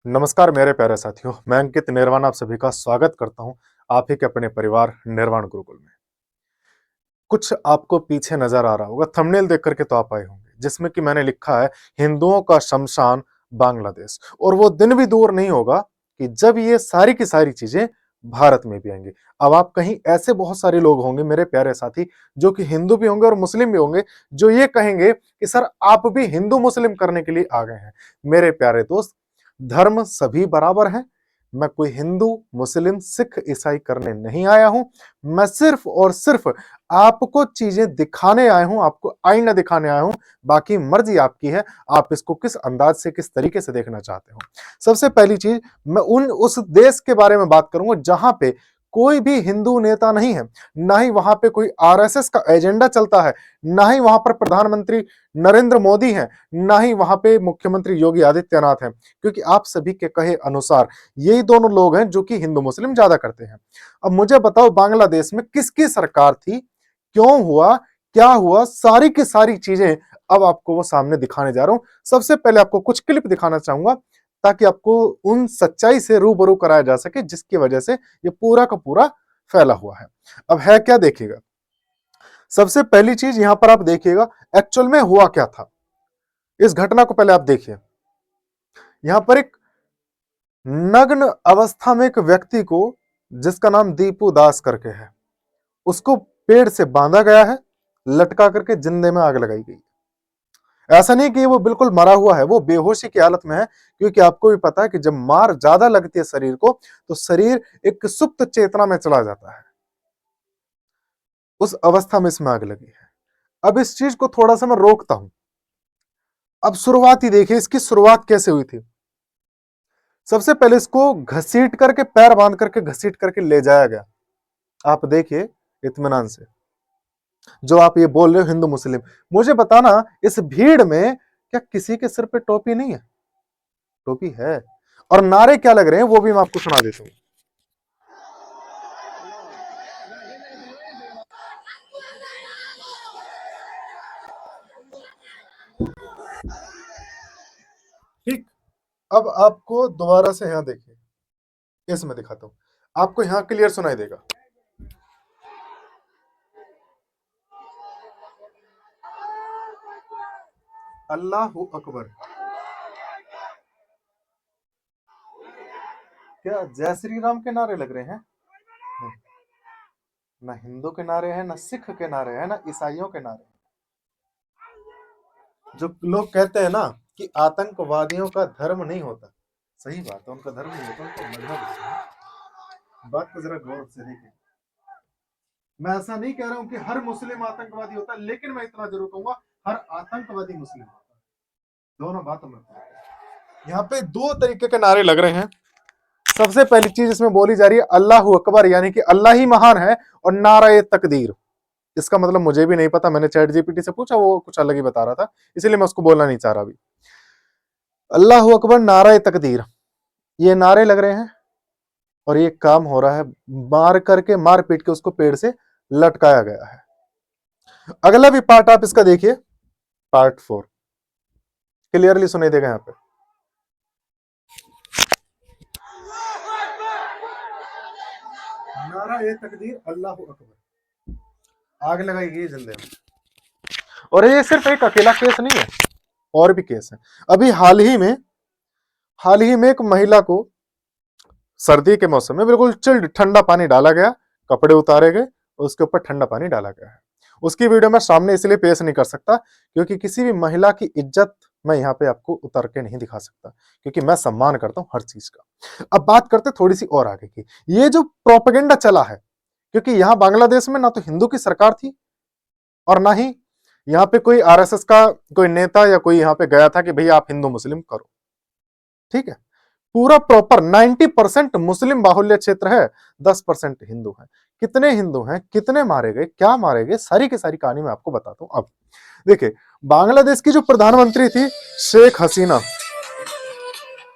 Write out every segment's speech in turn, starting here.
नमस्कार मेरे प्यारे साथियों, मैं अंकित निर्वाण आप सभी का स्वागत करता हूं आप ही के अपने परिवार निर्वाण गुरुकुल में। कुछ आपको पीछे नजर आ रहा होगा, थंबनेल देख करके तो आप आए होंगे, जिसमें कि मैंने लिखा है हिंदुओं का शमशान बांग्लादेश। और वो दिन भी दूर नहीं होगा कि जब ये सारी की सारी चीजें भारत में भी आएंगी। अब आप कहीं ऐसे बहुत सारे लोग होंगे मेरे प्यारे साथी, जो कि हिंदू भी होंगे और मुस्लिम भी होंगे, जो ये कहेंगे कि सर आप भी हिंदू मुस्लिम करने के लिए आ गए हैं। मेरे प्यारे दोस्त, धर्म सभी बराबर हैं। मैं कोई हिंदू मुस्लिम सिख ईसाई करने नहीं आया हूं। मैं सिर्फ और सिर्फ आपको चीजें दिखाने आया हूं, आपको आईना दिखाने आया हूं। बाकी मर्जी आपकी है, आप इसको किस अंदाज से किस तरीके से देखना चाहते हो। सबसे पहली चीज, मैं उस देश के बारे में बात करूंगा जहां पे कोई भी हिंदू नेता नहीं है, ना ही वहां पे कोई आरएसएस का एजेंडा चलता है, ना ही वहां पर प्रधानमंत्री नरेंद्र मोदी हैं, ना ही वहां पे मुख्यमंत्री योगी आदित्यनाथ हैं। क्योंकि आप सभी के कहे अनुसार यही दोनों लोग हैं जो कि हिंदू मुस्लिम ज्यादा करते हैं। अब मुझे बताओ, बांग्लादेश में किसकी सरकार थी, क्यों हुआ, क्या हुआ, सारी की सारी चीजें अब आपको वो सामने दिखाने जा रहा हूं। सबसे पहले आपको कुछ क्लिप दिखाना चाहूंगा, ताकि आपको उन सच्चाई से रूबरू कराया जा सके जिसकी वजह से ये पूरा का पूरा फैला हुआ है। अब है क्या, देखिएगा। सबसे पहली चीज यहां पर आप देखिएगा, एक्चुअल में हुआ क्या था। इस घटना को पहले आप देखिए। यहां पर एक नग्न अवस्था में एक व्यक्ति को, जिसका नाम दीपू दास करके है, उसको पेड़ से बांधा गया है, लटका करके जिंदे में आग लगाई गई। ऐसा नहीं कि वो बिल्कुल मरा हुआ है, वो बेहोशी की हालत में है। क्योंकि आपको भी पता है कि जब मार ज्यादा लगती है शरीर को, तो शरीर एक सुप्त चेतना में चला जाता है। उस अवस्था में इसमें आग लगी है। अब इस चीज को थोड़ा सा मैं रोकता हूं। अब शुरुआत ही देखिए, इसकी शुरुआत कैसे हुई थी। सबसे पहले इसको घसीट करके, पैर बांध करके घसीट करके ले जाया गया। आप देखिए इत्मीनान से। जो आप ये बोल रहे हो हिंदू मुस्लिम, मुझे बताना, इस भीड़ में क्या किसी के सिर पे टोपी नहीं है? टोपी है। और नारे क्या लग रहे हैं वो भी मैं आपको सुना देता हूं। ठीक। अब आपको दोबारा से यहां देखिए, इसमें दिखाता हूं, आपको यहां क्लियर सुनाई देगा। अल्लाह अकबर। क्या जय श्री राम के नारे लग रहे हैं? नहीं। ना हिंदू के नारे हैं, ना सिख के नारे हैं, ना ईसाइयों के नारे हैं। जो लोग कहते हैं ना कि आतंकवादियों का धर्म नहीं होता, सही बात है, उनका धर्म नहीं होता, उनका मजहब होता है। बात को जरा गौर से देखिए। मैं ऐसा नहीं कह रहा हूं कि हर मुस्लिम आतंकवादी होता है, लेकिन मैं इतना जरूर कहूंगा, हर आतंकवादी मुस्लिम होता है। दोनों बातों में यहाँ पे दो तरीके के नारे लग रहे हैं। सबसे पहली चीज इसमें बोली जा रही है अल्लाह अकबर, यानी कि अल्लाह ही महान है, और नारा तकदीर। इसका मतलब मुझे भी नहीं पता, मैंने चैट जीपीटी से पूछा, वो कुछ अलग ही बता रहा था, इसलिए मैं उसको बोलना नहीं चाह रहा अभी। अल्लाह अकबर, नारा तकदीर, ये नारे लग रहे हैं। और ये काम हो रहा है, मार करके, मार पीट के उसको पेड़ से लटकाया गया है। अगला भी पार्ट आप इसका देखिए, पार्ट 4 क्लियरली सुनाई देगा यहां पे। नारा ए तकदीर, अल्लाह अकबर, आग लगाई गई जिंदे में। और ये सिर्फ एक अकेला केस नहीं है, और भी केस है। अभी हाल ही में एक महिला को सर्दी के मौसम में बिल्कुल चिल्ड ठंडा पानी डाला गया, कपड़े उतारे गए, उसके ऊपर ठंडा पानी डाला गया है। उसकी वीडियो मैं सामने इसलिए पेश नहीं कर सकता क्योंकि किसी भी महिला की इज्जत मैं यहाँ पे आपको उतर के नहीं दिखा सकता, क्योंकि मैं सम्मान करता हूं हर चीज का। अब बात करते थोड़ी सी और आगे की। ये जो प्रोपेगेंडा चला है, क्योंकि यहाँ बांग्लादेश में ना तो हिंदू की सरकार थी, और ना ही यहाँ पे कोई आरएसएस का कोई नेता या कोई यहाँ पे गया था कि भैया आप हिंदू मुस्लिम करो। ठीक है, पूरा प्रॉपर 90% मुस्लिम बाहुल्य क्षेत्र है, 10% हिंदू है। कितने हिंदू हैं, कितने मारे गए, क्या मारे गए, सारी की सारी कहानी मैं आपको बताता हूं। अब देखिए, बांग्लादेश की जो प्रधानमंत्री थी शेख हसीना,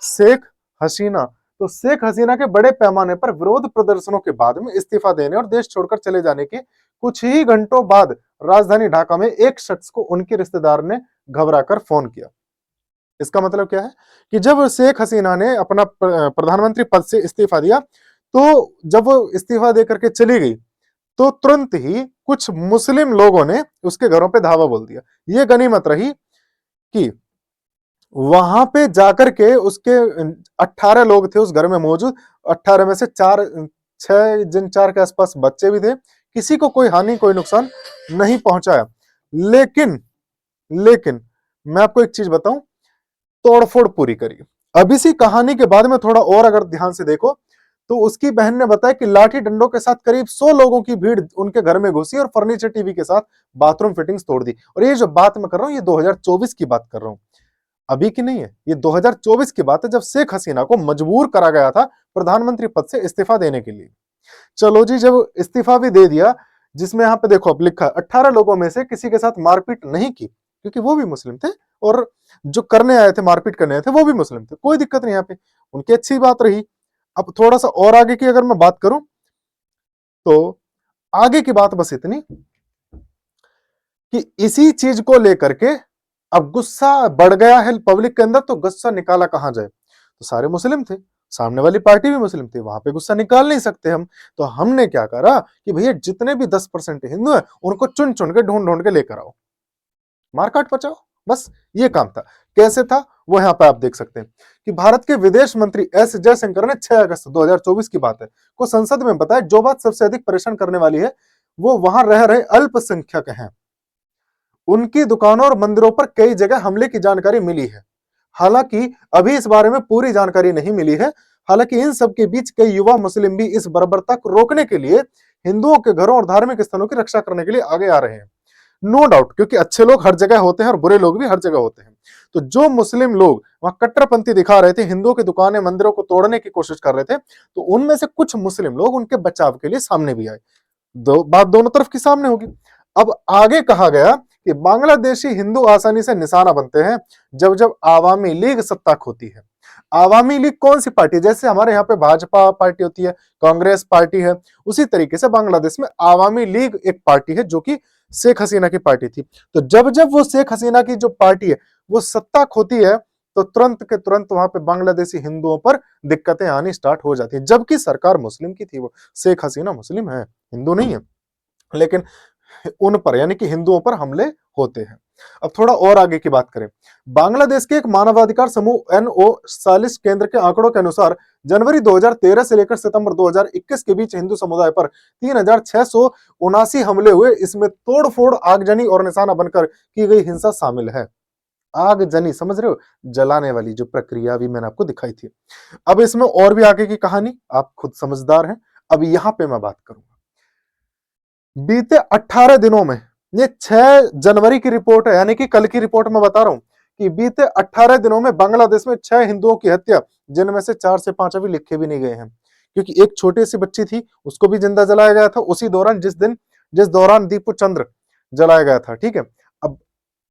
शेख हसीना, तो शेख हसीना के बड़े पैमाने पर विरोध प्रदर्शनों के बाद में इस्तीफा देने और देश छोड़कर चले जाने के कुछ ही घंटों बाद राजधानी ढाका में एक शख्स को उनके रिश्तेदार ने घबराकर फोन किया। इसका मतलब क्या है कि जब शेख हसीना ने अपना प्रधानमंत्री पद से इस्तीफा दिया, तो जब वो इस्तीफा देकर के चली गई, तो तुरंत ही कुछ मुस्लिम लोगों ने उसके घरों पे धावा बोल दिया। ये गनीमत रही कि वहां पे जाकर के उसके 18 लोग थे उस घर में मौजूद। 18 में से 4 के आसपास बच्चे भी थे। किसी को कोई हानि, कोई नुकसान नहीं पहुंचाया। लेकिन लेकिन मैं आपको एक चीज बताऊं, तोड़फोड़ पूरी करी। अब इसी कहानी के बाद में थोड़ा और अगर ध्यान से देखो, तो उसकी बहन ने बताया कि लाठी डंडों के साथ करीब 100 लोगों की भीड़ उनके घर में घुसी और फर्नीचर, टीवी के साथ बाथरूम फिटिंग्स तोड़ दी। और ये जो बात मैं कर रहा हूं, ये 2024 की बात कर रहा हूं, अभी की नहीं है। ये 2024 की बात है, जब शेख हसीना को मजबूर करा गया था प्रधानमंत्री पद से इस्तीफा देने के लिए। चलो जी, जब इस्तीफा भी दे दिया, जिसमें यहां पे देखो अब लिखा 18 लोगों में से किसी के साथ मारपीट नहीं की, क्योंकि वो भी मुस्लिम थे, और जो करने आए थे, मारपीट करने आए थे, वो भी मुस्लिम थे। कोई दिक्कत नहीं यहाँ पे, उनकी अच्छी बात रही। अब थोड़ा सा और आगे की अगर मैं बात करूं, तो आगे की बात बस इतनी कि इसी चीज को लेकर के अब गुस्सा बढ़ गया है पब्लिक के अंदर। तो गुस्सा निकाला कहां जाए? तो सारे मुस्लिम थे, सामने वाली पार्टी भी मुस्लिम थी, वहां पे गुस्सा निकाल नहीं सकते हम। तो हमने क्या करा कि भैया जितने भी 10% हिंदू हैं, उनको चुन चुन के ढूंढ ढूंढ के लेकर आओ, मारकाट बचाओ। बस ये काम था। कैसे था वो यहां पे आप देख सकते हैं कि भारत के विदेश मंत्री एस जयशंकर ने 6 अगस्त 2024 की बात है, को संसद में बताया, जो बात सबसे अधिक परेशान करने वाली है वो वहां रह रहे अल्पसंख्यक हैं। उनकी दुकानों और मंदिरों पर कई जगह हमले की जानकारी मिली है। हालांकि अभी इस बारे में पूरी जानकारी नहीं मिली है। हालांकि इन सब के बीच कई युवा मुस्लिम भी इस बर्बरता को रोकने के लिए हिंदुओं के घरों और धार्मिक स्थलों की रक्षा करने के लिए आगे आ रहे हैं। नो डाउट, क्योंकि अच्छे लोग हर जगह होते हैं और बुरे लोग भी हर जगह होते हैं। तो जो मुस्लिम लोग वहां कट्टरपंथी दिखा रहे थे, हिंदुओं की दुकानें, मंदिरों को तोड़ने की कोशिश कर रहे थे, तो उनमें से कुछ मुस्लिम लोग उनके बचाव के लिए सामने भी आए। बात दोनों तरफ की सामने होगी। अब आगे कहा गया कि बांग्लादेशी हिंदू आसानी से निशाना बनते हैं जब जब आवामी लीग सत्ता खोती है। आवामी लीग कौन सी पार्टी? जैसे हमारे यहाँ पे भाजपा पार्टी होती है, कांग्रेस पार्टी है, उसी तरीके से बांग्लादेश में आवामी लीग एक पार्टी है, जो कि शेख हसीना की पार्टी थी। तो जब जब वो शेख हसीना की जो पार्टी है वो सत्ता खोती है, तो तुरंत के तुरंत वहां पे बांग्लादेशी हिंदुओं पर दिक्कतें आनी स्टार्ट हो जाती है। जबकि सरकार मुस्लिम की थी, वो शेख हसीना मुस्लिम है, हिंदू नहीं है, लेकिन उन पर यानी कि हिंदुओं पर हमले होते हैं। अब थोड़ा और आगे की बात करें, बांग्लादेश के एक मानवाधिकार समूह एनओ 40 केंद्र के आंकड़ों के अनुसार जनवरी 2013 से लेकर सितंबर 2021 के बीच हिंदू समुदाय पर 3679 हमले हुए। इसमें तोड़फोड़, आगजनी और निशाना बनकर की गई हिंसा शामिल है। आगजनी, समझ रहे हो, जलाने वाली जो प्रक्रिया भी मैंने आपको दिखाई थी। अब इसमें और भी आगे की कहानी, आप खुद समझदार हैं। अब यहां पे मैं बात करूंगा, बीते 18 दिनों में, ये 6 जनवरी की रिपोर्ट है, यानी कि कल की रिपोर्ट में बता रहा हूं कि बीते 18 दिनों में बांग्लादेश में 6 हिंदुओं की हत्या, जिनमें से 4 से 5 अभी लिखे भी नहीं गए हैं, क्योंकि एक छोटी सी बच्ची थी, उसको भी जिंदा जलाया गया था उसी दौरान, जिस दौरान दीपू चंद्र जलाया गया था। ठीक है, अब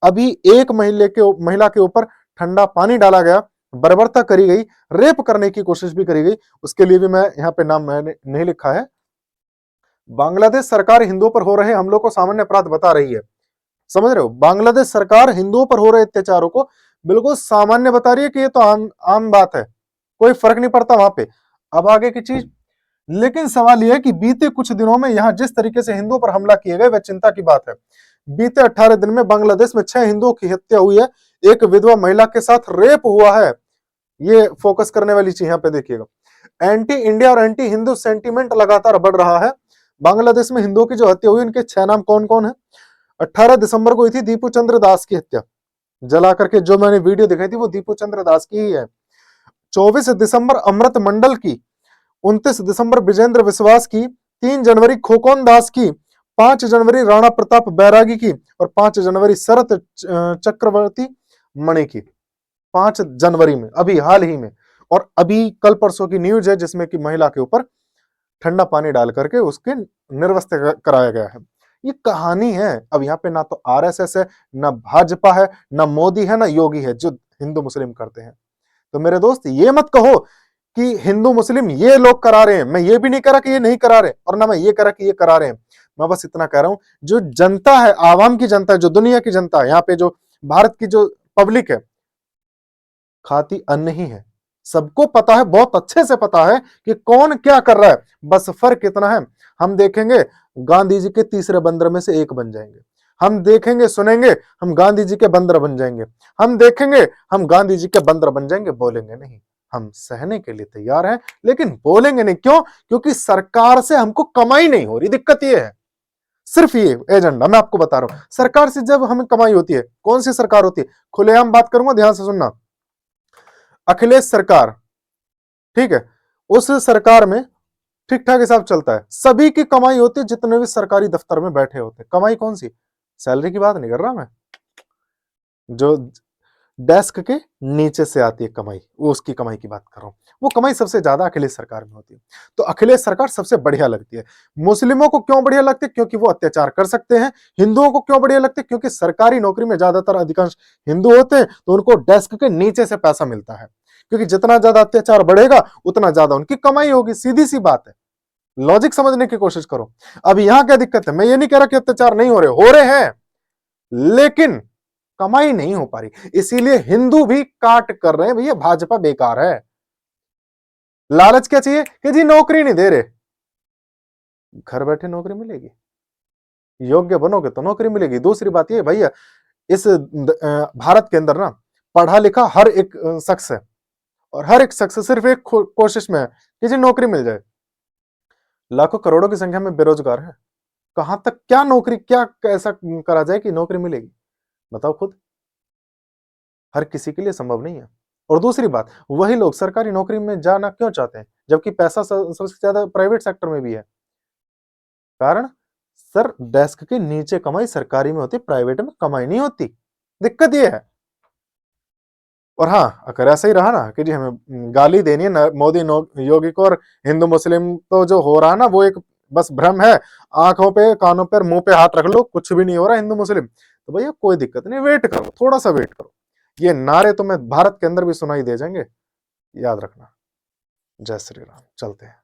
अभी एक महिला के ऊपर ठंडा पानी डाला गया, बर्बरता करी गई, रेप करने की कोशिश भी करी गई। उसके लिए भी मैं यहाँ पे नाम मैंने नहीं लिखा है। बांग्लादेश सरकार हिंदुओं पर हो रहे हमलों को सामान्य अपराध बता रही है। समझ रहे हो, बांग्लादेश सरकार हिंदुओं पर हो रहे अत्याचारों को बिल्कुल सामान्य बता रही है कि ये तो आम बात है, कोई फर्क नहीं पड़ता वहां पे। अब आगे की चीज, लेकिन सवाल यह है कि बीते कुछ दिनों में यहां जिस तरीके से हिंदुओं पर हमला किए गए, वह चिंता की बात है। बीते 18 दिन में बांग्लादेश में 6 हिंदुओं की हत्या हुई है, एक विधवा महिला के साथ रेप हुआ है। ये फोकस करने वाली चीज यहाँ पे देखिएगा। एंटी इंडिया और एंटी हिंदू सेंटीमेंट लगातार बढ़ रहा है। बांग्लादेश में हिंदुओं की जो हत्या हुई, उनके 6 नाम कौन कौन है? 18 दिसंबर को हुई थी दीपू चंद्र दास की हत्या, जला करके जो मैंने वीडियो दिखाई थी वो दीपू चंद्र दास की ही है। 24 दिसंबर अमृत मंडल की, 29 दिसंबर विजेंद्र विश्वास की, 3 जनवरी खोकोन दास की, 5 जनवरी राणा प्रताप बैरागी की, और 5 जनवरी शरत चक्रवर्ती मणि की। 5 जनवरी में, अभी हाल ही में। और अभी कल परसों की न्यूज है, जिसमें कि महिला के ऊपर ठंडा पानी डाल करके उसके निर्वस्त्र कराया गया है। ये कहानी है। अब यहाँ पे ना तो आरएसएस है, ना भाजपा है, ना मोदी है, ना योगी है, जो हिंदू मुस्लिम करते हैं। तो मेरे दोस्त, ये मत कहो कि हिंदू मुस्लिम ये लोग करा रहे हैं। मैं ये भी नहीं करा कि ये नहीं करा रहे, और ना मैं ये करा कि ये करा रहे हैं। मैं बस इतना कह रहा हूं, जो जनता है, आवाम की जनता है, जो दुनिया की जनता है, यहाँ पे जो भारत की जो पब्लिक है, खाती अन्न ही है। सबको पता है, बहुत अच्छे से पता है कि कौन क्या कर रहा है। बस फर्क इतना है, हम देखेंगे गांधी जी के तीसरे बंदर में से एक बन जाएंगे। हम देखेंगे सुनेंगे, हम गांधी जी के बंदर बन जाएंगे। हम देखेंगे, हम गांधी जी के बंदर बन जाएंगे, बोलेंगे नहीं। हम सहने के लिए तैयार हैं, लेकिन बोलेंगे नहीं। क्यों? क्योंकि सरकार से हमको कमाई नहीं हो रही। दिक्कत ये है, सिर्फ ये एजेंडा मैं आपको बता रहा हूं। सरकार से जब हमें कमाई होती है, कौन सी सरकार होती है? खुलेआम बात करूंगा, ध्यान से सुनना। अखिलेश सरकार, ठीक है, उस सरकार में ठीक ठाक हिसाब चलता है। सभी की कमाई होती है जितने भी सरकारी दफ्तर में बैठे होते हैं। कमाई कौन सी? सैलरी की बात नहीं कर रहा मैं, जो डेस्क के नीचे से आती है कमाई, वो उसकी कमाई की बात कर रहा हूं। वो कमाई सबसे ज्यादा अखिलेश सरकार में होती है। तो अखिलेश सरकार सबसे बढ़िया लगती है। मुस्लिमों को क्यों बढ़िया लगती है? क्योंकि वो अत्याचार कर सकते हैं। हिंदुओं को क्यों बढ़िया लगती है? क्योंकि सरकारी नौकरी में ज्यादातर अधिकांश हिंदू होते हैं, तो उनको डेस्क के नीचे से पैसा मिलता है। क्योंकि जितना ज्यादा अत्याचार बढ़ेगा, उतना ज्यादा उनकी कमाई होगी। सीधी सी बात है, लॉजिक समझने की कोशिश करो। अब यहां क्या दिक्कत है? मैं ये नहीं कह रहा कि अत्याचार नहीं हो रहे हैं, लेकिन कमाई नहीं हो पा रही। इसीलिए हिंदू भी काट कर रहे हैं, भैया भाजपा बेकार है। लालच क्या चाहिए कि जी नौकरी नहीं दे रहे। घर बैठे नौकरी मिलेगी, योग्य बनोगे तो नौकरी मिलेगी। दूसरी बात ये भैया, इस भारत के अंदर ना पढ़ा लिखा हर एक शख्स है, और हर एक शख्स सिर्फ एक कोशिश में है कि जी नौकरी मिल जाए। लाखों करोड़ों की संख्या में बेरोजगार है। कहां तक क्या नौकरी, क्या ऐसा करा जाए कि नौकरी मिलेगी? बताओ खुद। हर किसी के लिए संभव नहीं है। और दूसरी बात, वही लोग सरकारी नौकरी में जाना क्यों चाहते हैं, जबकि पैसा सबसे ज्यादा प्राइवेट सेक्टर में भी है? कारण, सर डेस्क के नीचे कमाई सरकारी में होती, प्राइवेट में कमाई नहीं होती। दिक्कत यह है। और हाँ, अगर ऐसा ही रहा ना कि जी हमें गाली देनी है मोदी योगी को, और हिंदू मुस्लिम तो जो हो रहा है ना, वो एक बस भ्रम है। आंखों पे, कानों पे, मुंह पे हाथ रख लो, कुछ भी नहीं हो रहा हिंदू मुस्लिम, तो भैया कोई दिक्कत नहीं, वेट करो, थोड़ा सा वेट करो। ये नारे तुम्हें भारत के अंदर भी सुनाई दे जाएंगे, याद रखना। जय श्री राम। चलते हैं।